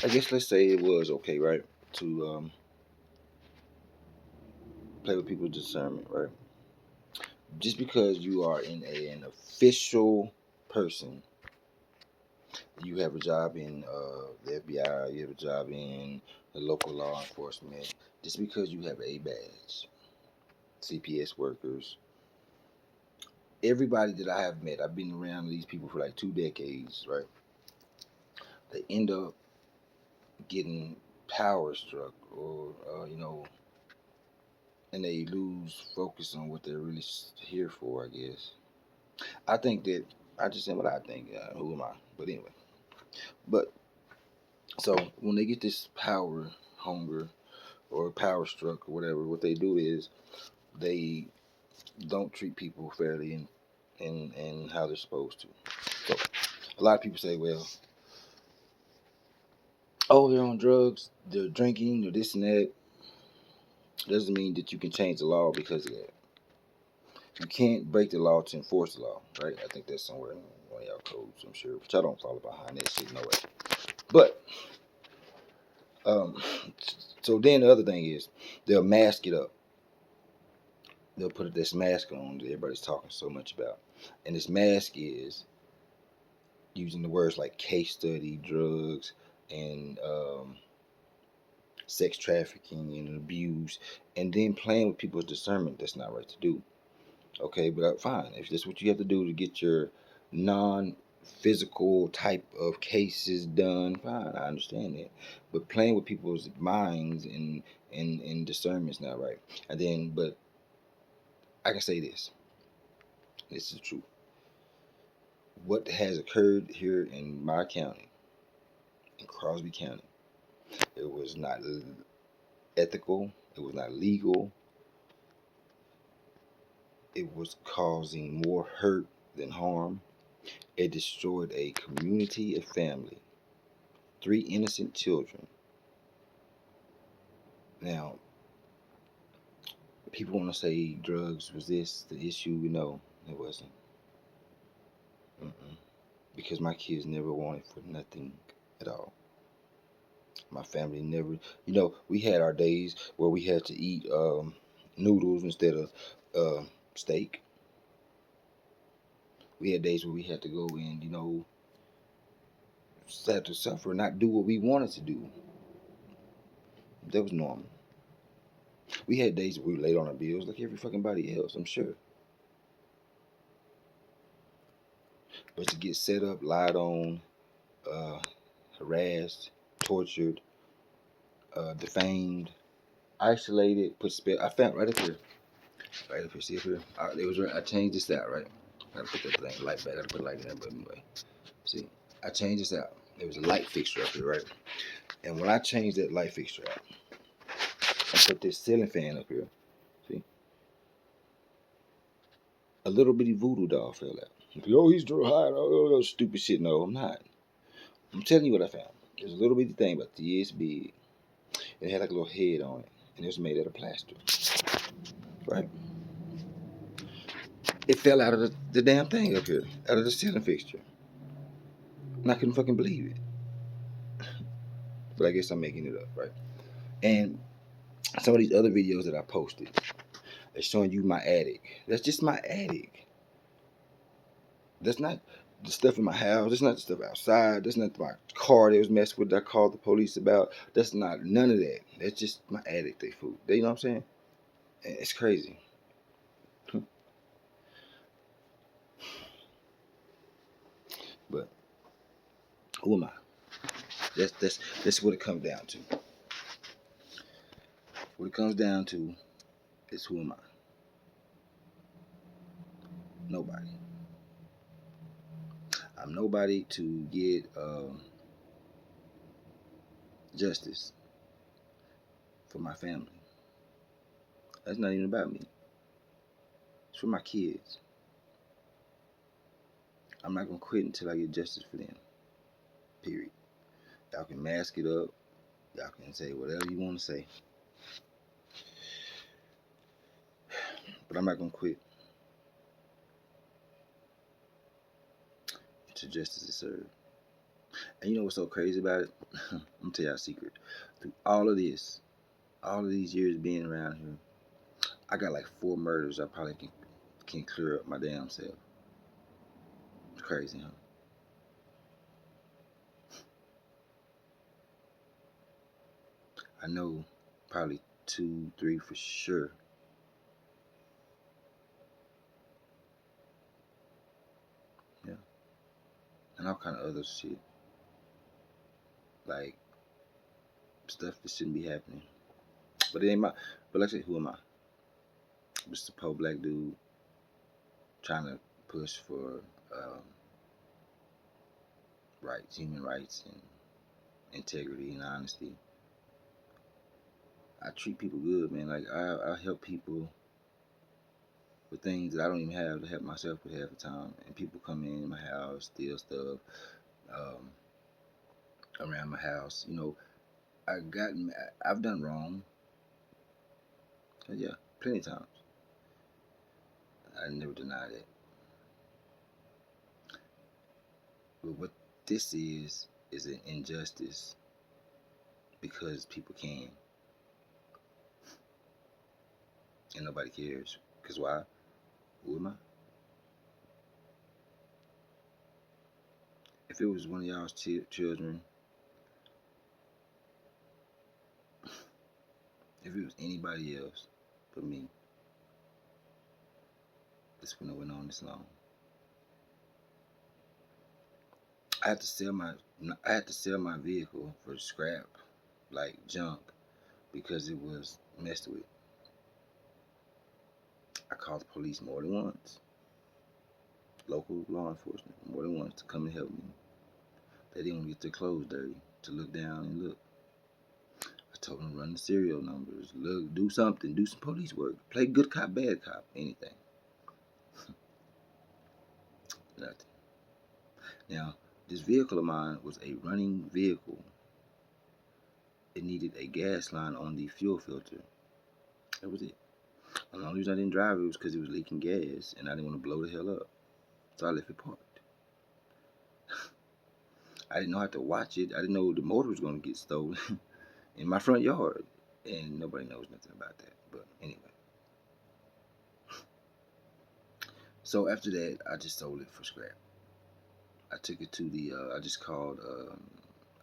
I guess let's say it was okay, right, to play with people's discernment, right? Just because you are an official person, you have a job in the FBI, you have a job in the local law enforcement. Just because you have a badge, CPS workers, everybody that I have met, I've been around these people for like 2 decades, right? They end up getting power struck, or and they lose focus on what they're really here for. I guess. I think that I just said what I think. Who am I? But anyway, but so when they get this power hunger or power struck or whatever, what they do is they don't treat people fairly and how they're supposed to. So a lot of people say, well, oh, they're on drugs, they're drinking, or this and that. Doesn't mean that you can change the law because of that. You can't break the law to enforce the law, right? I think that's somewhere in one of y'all codes, I'm sure, but y'all don't follow behind that shit, no way. But um, so then the other thing is they'll mask it up. They'll put this mask on that everybody's talking so much about, and this mask is using the words like case study, drugs, and sex trafficking and abuse, and then playing with people's discernment. That's not right to do. Okay, but fine. If that's what you have to do to get your non-physical type of cases done, fine. I understand that. But playing with people's minds and discernment is not right. And then, but I can say this. This is true. What has occurred here in my county, in Crosby County, it was not ethical. It was not legal. It was causing more hurt than harm. It destroyed a community, a family, 3 innocent children. Now, people want to say drugs was this the issue. No, it wasn't. Mm-mm. Because my kids never wanted for nothing at all. My family never, we had our days where we had to eat noodles instead of steak. We had days where we had to go and, had to suffer, not do what we wanted to do. That was normal. We had days where we were late on our bills like every fucking body else, I'm sure. But to get set up, lied on, uh, harassed, tortured, defamed, isolated, put spell. I found right up here. Right up here. See up here? It was right. I changed this out, right? I gotta put that thing light back. I gotta put light in there, but anyway. See, I changed this out. There was a light fixture up here, right? And when I changed that light fixture out, I put this ceiling fan up here. See, a little bitty voodoo doll fell out. Oh, he's high. Oh, those stupid shit. No, I'm not. I'm telling you what I found. There's a little bitty thing about this big. It had like a little head on it, and it was made out of plaster. Right? It fell out of the damn thing up here, out of the ceiling fixture. And I couldn't fucking believe it. But I guess I'm making it up, right? And some of these other videos that I posted, they're showing you my attic. That's just my attic. That's not the stuff in my house. That's not the stuff outside. That's not my car that was messed with that I called the police about. That's not none of that. That's just my attic, they food. You know what I'm saying? It's crazy. But who am I? That's what it comes down to. What it comes down to is who am I? Nobody. I'm nobody to get justice for my family. That's not even about me. It's for my kids. I'm not gonna quit until I get justice for them. Period. Y'all can mask it up. Y'all can say whatever you want to say. But I'm not gonna quit until justice is served. And you know what's so crazy about it? I'm gonna tell y'all a secret. Through all of this, all of these years being around here, I got like 4 murders I probably can clear up my damn self. It's crazy, huh? I know probably 2, 3 for sure. Yeah. And all kind of other shit. Like stuff that shouldn't be happening. But it ain't my but like I said, who am I? Just a poor black dude trying to push for um, rights, human rights and integrity and honesty. I treat people good, man. Like I help people with things that I don't even have to help myself with half the time. And people come in my house, steal stuff um, around my house. You know, I've done wrong. Yeah, plenty of times. I never deny that. But what this is an injustice because people can and nobody cares. Cause why? Who am I? If it was one of y'all's children, if it was anybody else but me, this wouldn't have went on this long. I had to sell my I had to sell my vehicle for scrap, like junk, because it was messed with. I called the police more than once, local law enforcement more than once to come and help me. They didn't want to get their clothes dirty to look down and look. I told them run the serial numbers, look, do something, do some police work, play good cop, bad cop, anything. Nothing. Now, this vehicle of mine was a running vehicle. It needed a gas line on the fuel filter. That was it. And the only reason I didn't drive it was because it was leaking gas and I didn't want to blow the hell up. So I left it parked. I didn't know how to watch it. I didn't know the motor was going to get stolen in my front yard. And nobody knows nothing about that. But anyway. So after that, I just sold it for scrap. I took it to the, I just called,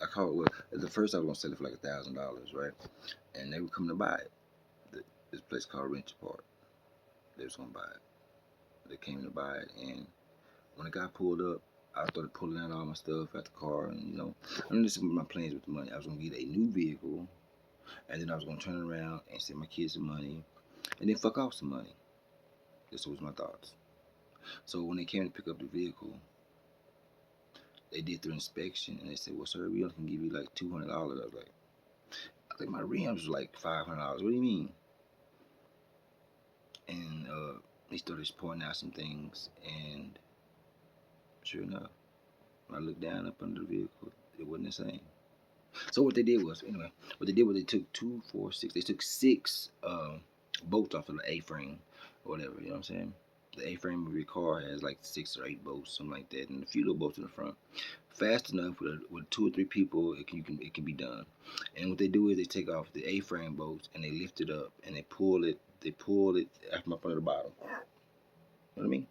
I called, well, at the first I was going to sell it for like $1,000, right? And they were coming to buy it. This place called Rent Your Park. They was going to buy it. They came to buy it. And when the guy pulled up, I started pulling out all my stuff out the car, and I mean, this is my plans with the money. I was gonna get a new vehicle, and then I was gonna turn around and send my kids some money, and then fuck off some money. This was my thoughts. So when they came to pick up the vehicle, they did their inspection, and they said, "Well, sir, we only can give you like $200." I think my rims was like $500. What do you mean? And they started pointing out some things, and sure enough, when I looked down up under the vehicle, it wasn't the same. So what they did was, anyway, what they did was they took 2, 4, 6. They took 6 bolts off of the A-frame or whatever. You know what I'm saying? The A-frame of your car has like 6 or 8 bolts, something like that, and a few little bolts in the front. Fast enough with 2 or 3 people, it can be done. And what they do is they take off the A-frame bolts and they lift it up and they pull it. They pull it from up under the bottom. You know what I mean?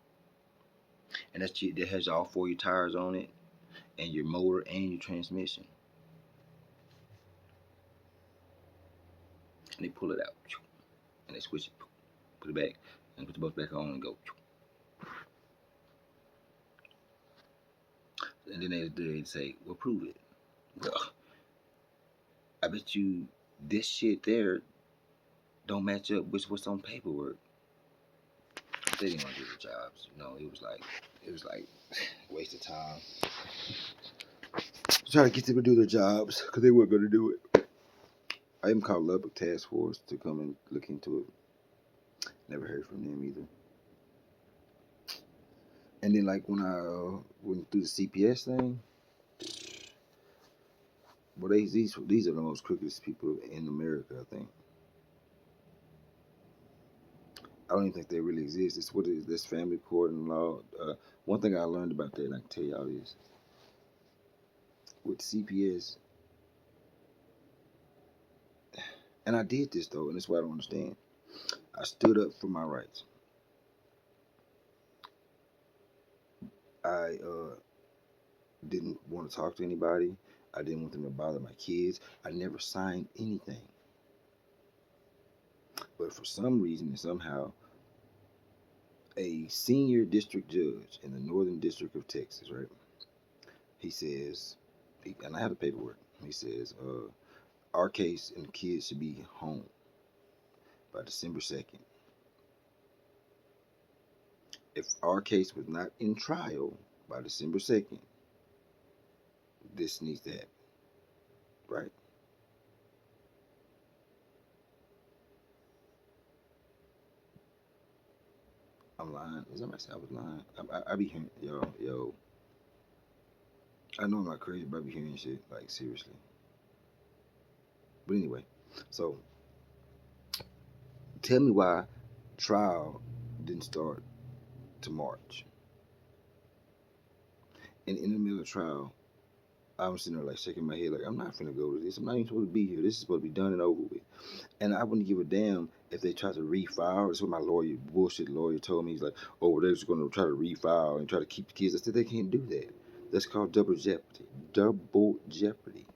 And that has all 4 of your tires on it, and your motor and your transmission. And they pull it out, and they switch it, put it back, and put the bolts back on and go. And then they say, "Well, prove it." Well, I bet you this shit there don't match up with what's on paperwork. They didn't want to do their jobs. It was like a waste of time. Try to get them to do their jobs because they weren't going to do it. I even called Lubbock Task Force to come and look into it. Never heard from them either. And then like when I went through the CPS thing, well, these are the most crookedest people in America, I think. I don't even think they really exist. It's what is this family court and law. One thing I learned about that, and I can tell y'all this: with CPS, and I did this though, and that's why I don't understand. I stood up for my rights. I didn't want to talk to anybody. I didn't want them to bother my kids. I never signed anything. But for some reason and somehow, a senior district judge in the Northern District of Texas, right? He says, and I have the paperwork. He says, our case and the kids should be home by December 2nd. If our case was not in trial by December 2nd, this needs to happen, right? I'm lying. Is that my I was lying? I be hearing, yo. I know I'm not crazy, but I be hearing shit, like, seriously. But anyway, so tell me why trial didn't start to March. And in the middle of trial, I'm sitting there like shaking my head, like I'm not finna go to this. I'm not even supposed to be here. This is supposed to be done and over with. And I wouldn't give a damn if they tried to refile. That's what my bullshit lawyer told me. He's like, oh, they're just gonna try to refile and try to keep the kids. I said they can't do that. That's called double jeopardy. Double jeopardy.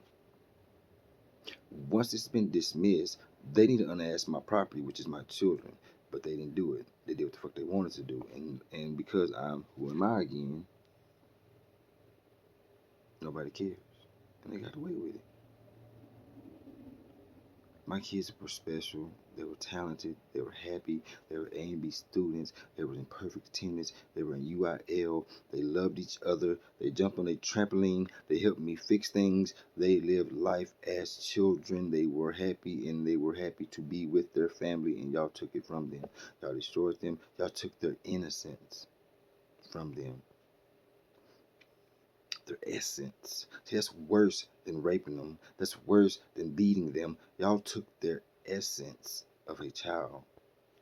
Once it's been dismissed, they need to unask my property, which is my children. But they didn't do it. They did what the fuck they wanted to do. And because I'm who am I again, nobody cares. And they got away with it. My kids were special. They were talented. They were happy. They were A&B students. They were in perfect attendance. They were in UIL. They loved each other. They jumped on a trampoline. They helped me fix things. They lived life as children. They were happy, and they were happy to be with their family, and y'all took it from them. Y'all destroyed them. Y'all took their innocence from them. Their essence. See, that's worse than raping them. That's worse than beating them. Y'all took their essence of a child,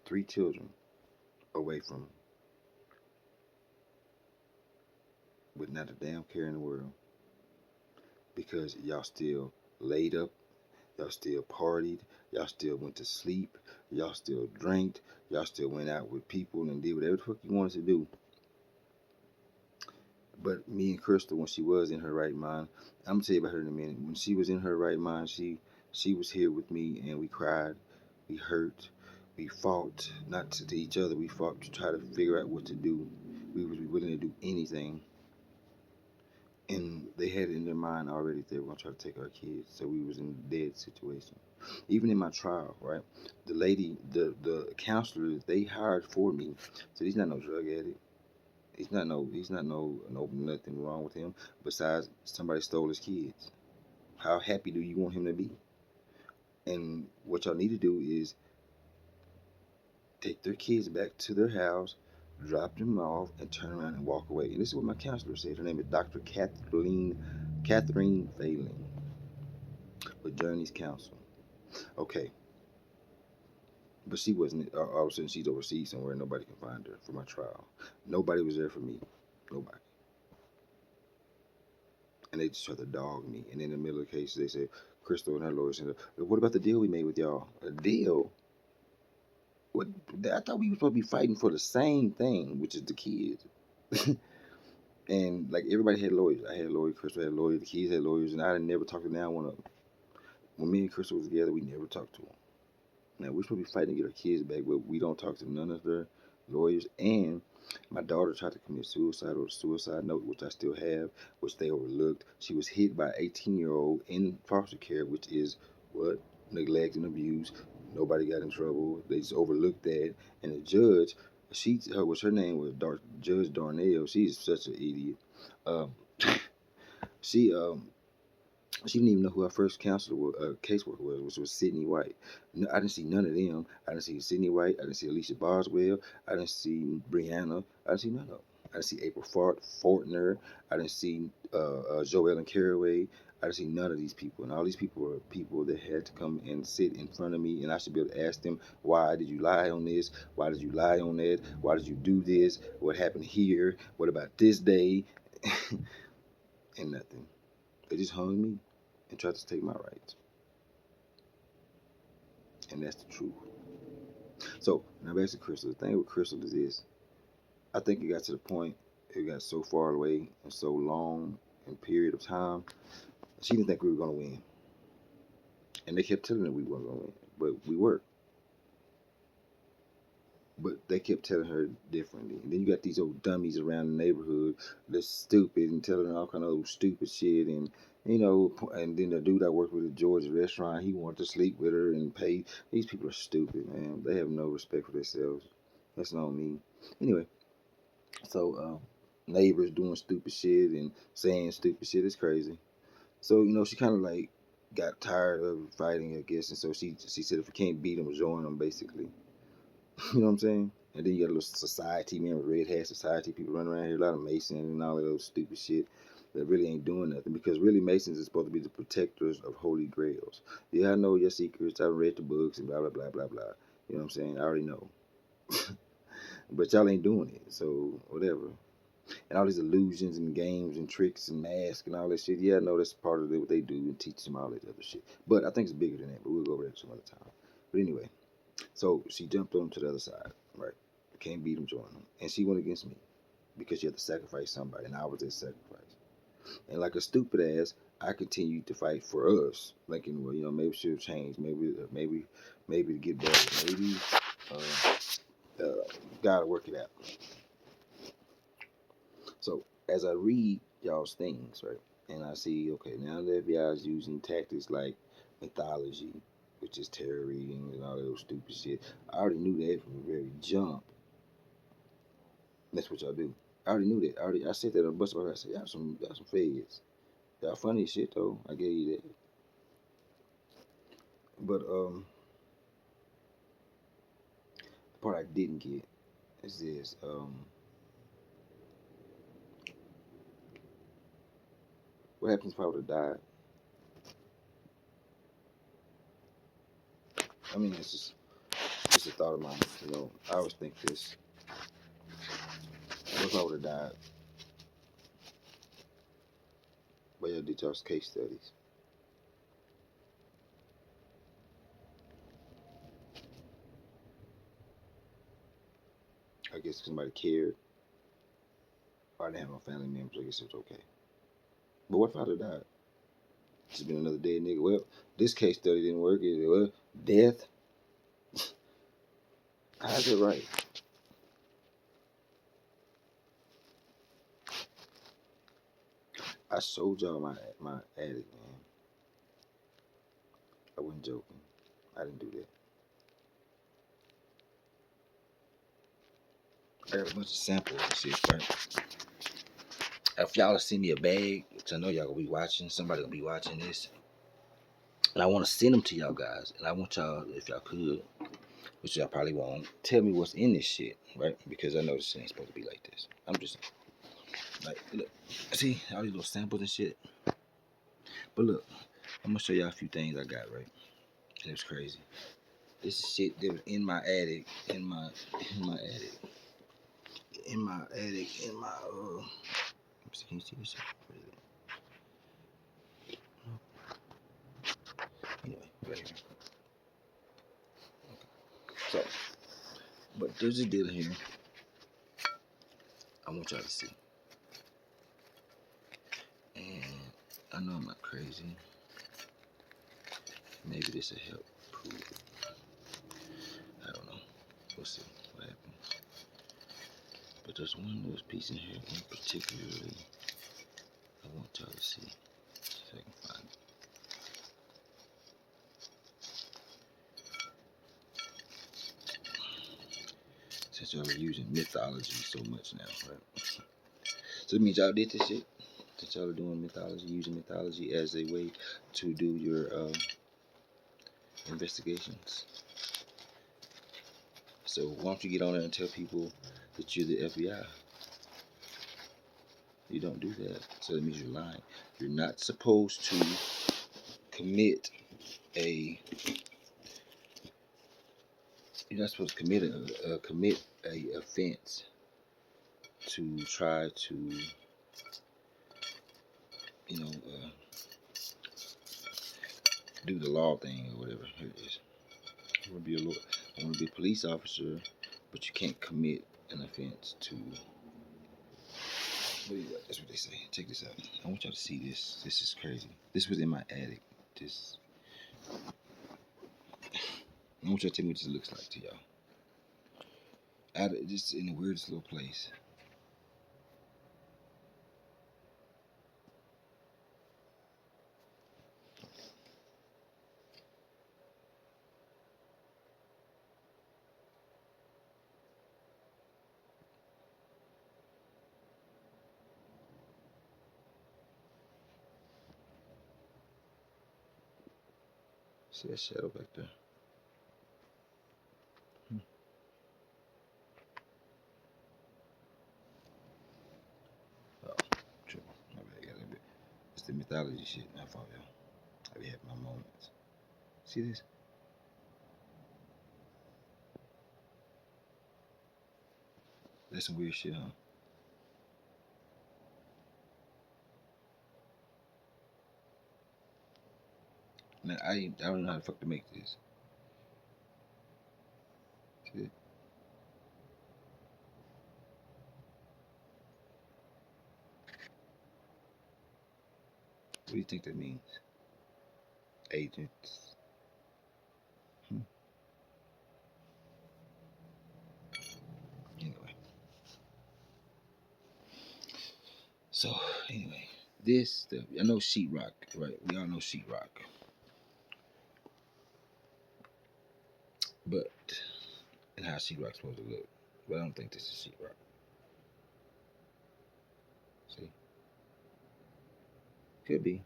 3 children, away from them with not a damn care in the world. Because y'all still laid up, y'all still partied, y'all still went to sleep, y'all still drank, y'all still went out with people and did whatever the fuck you wanted to do. But me and Crystal, when she was in her right mind, I'm gonna tell you about her in a minute. When she was in her right mind, she was here with me, and we cried, we hurt, we fought, not to each other. We fought to try to figure out what to do. We was willing to do anything, and they had it in their mind already that they were gonna try to take our kids. So we was in a dead situation. Even in my trial, right? The lady, the counselor that they hired for me said he's not no drug addict. He's not no nothing wrong with him besides somebody stole his kids. How happy do you want him to be? And what y'all need to do is take their kids back to their house, drop them off, and turn around and walk away. And this is what my counselor said. Her name is Dr. Catherine Failing with Journey's Counsel. Okay, but she wasn't. All of a sudden, she's overseas somewhere, and nobody can find her for my trial. Nobody was there for me. Nobody. And they just tried to dog me. And in the middle of the case, they said, Crystal and her lawyer said, what about the deal we made with y'all? A deal? What? I thought we were supposed to be fighting for the same thing, which is the kids. And like everybody had lawyers. I had a lawyer, Crystal had a lawyer, the kids had lawyers, and I had never talked to now one of them. When me and Crystal was together, we never talked to them. Now we're supposed to be fighting to get our kids back, but we don't talk to none of their lawyers. And my daughter tried to commit suicide or a suicide note, which I still have, which they overlooked. She was hit by an 18-year-old in foster care, which is what? Neglect and abuse. Nobody got in trouble. They just overlooked that. And the judge, her name was Judge Darnell. She's such an idiot. Um, she she didn't even know who her first counselor was, caseworker was, which was Sydney White. No, I didn't see none of them. I didn't see Sydney White. I didn't see Alicia Boswell. I didn't see Brianna. I didn't see none of them. I didn't see April Fortner. I didn't see Joelle and Caraway. I didn't see none of these people. And all these people were people that had to come and sit in front of me, and I should be able to ask them, why did you lie on this? Why did you lie on that? Why did you do this? What happened here? What about this day? And nothing. They just hung me and tried to take my rights. And that's the truth. So, now back to Crystal. The thing with Crystal is this. I think it got to the point, it got so far away and so long in period of time, she didn't think we were going to win. And they kept telling her we weren't going to win. But we were. But they kept telling her differently. And then you got these old dummies around the neighborhood that's stupid and telling her all kind of old stupid shit. And, and then the dude I worked with at George's restaurant, he wanted to sleep with her and pay. These people are stupid, man. They have no respect for themselves. That's not me. Anyway, so neighbors doing stupid shit and saying stupid shit is crazy. So, she kind of like got tired of fighting, I guess. And so she said if we can't beat them, join them, basically. You know what I'm saying? And then you got a little society, man, with red hat society people running around here, a lot of Masons and all of those stupid shit that really ain't doing nothing. Because really, Masons is supposed to be the protectors of holy grails. Yeah, I know your secrets. I've read the books and blah, blah, blah, blah, blah. You know what I'm saying? I already know. But y'all ain't doing it, so whatever. And all these illusions and games and tricks and masks and all that shit. Yeah, I know that's part of what they do and teach them all that other shit. But I think it's bigger than that. But we'll go over that some other time. But anyway. So she jumped on to the other side, right? Can't beat him, join him. And she went against me because you have to sacrifice somebody, and I was that sacrifice. And like a stupid ass, I continued to fight for us, thinking, well, maybe she'll change, maybe to get better, maybe God will work it out. So as I read y'all's things, right, and I see, okay, now the FBI is using tactics like mythology, which is tarot reading and all that old stupid shit. I already knew that from the very jump. That's what y'all do. I already knew that. I said that on the bus. I said, y'all some feds. Y'all funny as shit though. I gave you that. But the part I didn't get is this. What happens if I would have died? I mean, it's just a thought of mine. I always think this. What if I would have died? But y'all did y'all's case studies. I guess somebody cared. Or I didn't have no family members. I guess it's okay. But what if I would have died? Just been another dead nigga. Well, this case study didn't work. Well, death. How's it right? I showed y'all my attic, man. I wasn't joking. I didn't do that. I got a bunch of samples and shit, right? If y'all send me a bag, which I know y'all gonna be watching, somebody gonna be watching this, and I want to send them to y'all guys, and I want y'all, if y'all could, which y'all probably won't, tell me what's in this shit, right? Because I know this shit ain't supposed to be like this. I'm just like, look, see all these little samples and shit. But look, I'm gonna show y'all a few things I got, right? And it's crazy. This is shit that was in my attic, in my attic. Can you see this shit? Anyway, right here. Okay. So, but there's a deal here I want y'all to see. And I know I'm not crazy. Maybe this will help prove it. I don't know. We'll see what happens. But there's one little piece in here in particularly I want y'all to see. If I can find it. Since y'all are using mythology so much now, right? So it means y'all did this shit. That y'all are doing mythology, using mythology as a way to do your investigations. So why don't you get on there and tell people that you're the FBI? You don't do that. So that means you're lying. You're not supposed to commit a. You're not supposed to commit a offense to try to, do the law thing or whatever. Here it is. I want to be I want to be a police officer, but you can't commit an offense to. That's what they say. Check this out. I want y'all to see this. This is crazy. This was in my attic. This. I want y'all to tell me what this looks like to y'all. Just in the weirdest little place. See that shadow back there? Oh, triple. My bad, got a little bit. It's the mythology shit. I thought y'all. I be having my moments. See this? That's some weird shit, huh? Now, I don't know how the fuck to make this. See it? What do you think that means? Agents. Anyway. So, anyway. This stuff. I know sheetrock, right? We all know sheetrock. But, and how sheetrock's supposed to look. But I don't think this is sheetrock. See? Could be.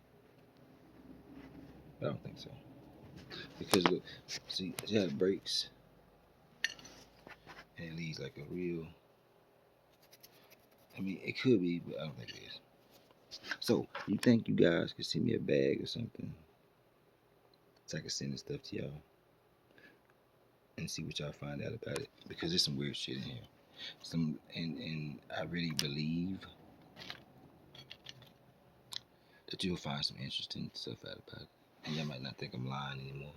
I don't think so. Because look, see how it breaks and it leaves like a real. I mean, it could be, but I don't think it is. So, you think you guys could send me a bag or something so I can send this stuff to y'all and see what y'all find out about it? Because there's some weird shit in here. And I really believe that you'll find some interesting stuff out about it. And y'all might not think I'm lying anymore.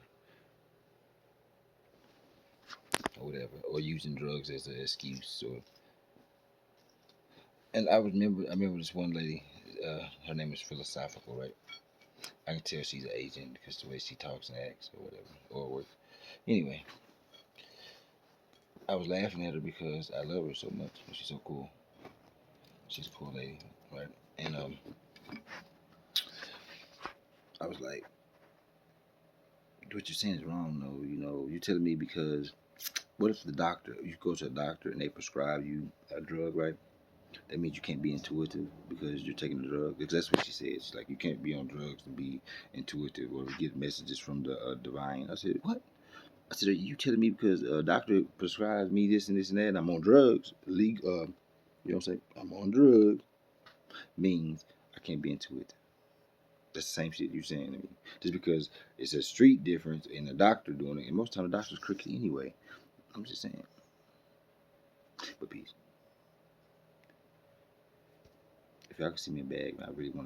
Or whatever. Or using drugs as an excuse or. And I remember this one lady, her name is Philosophical, right? I can tell she's an agent because the way she talks and acts or whatever. Or anyway, I was laughing at her because I love her so much. She's so cool. She's a cool lady, right? And I was like, what you're saying is wrong, though. You know, you're telling me because what if you go to a doctor and they prescribe you a drug, right? That means you can't be intuitive because you're taking the drug. Because that's what she said. She's like, you can't be on drugs and be intuitive or get messages from the divine. I said, what? I said, are you telling me because a doctor prescribes me this and this and that and I'm on drugs, you know what I'm saying? I'm on drugs, means I can't be intuitive. That's the same shit you're saying to me. Just because it's a street difference in a doctor doing it, and most of the time the doctor's crooked anyway. I'm just saying. But peace. If y'all can see me in bag, man, I really want to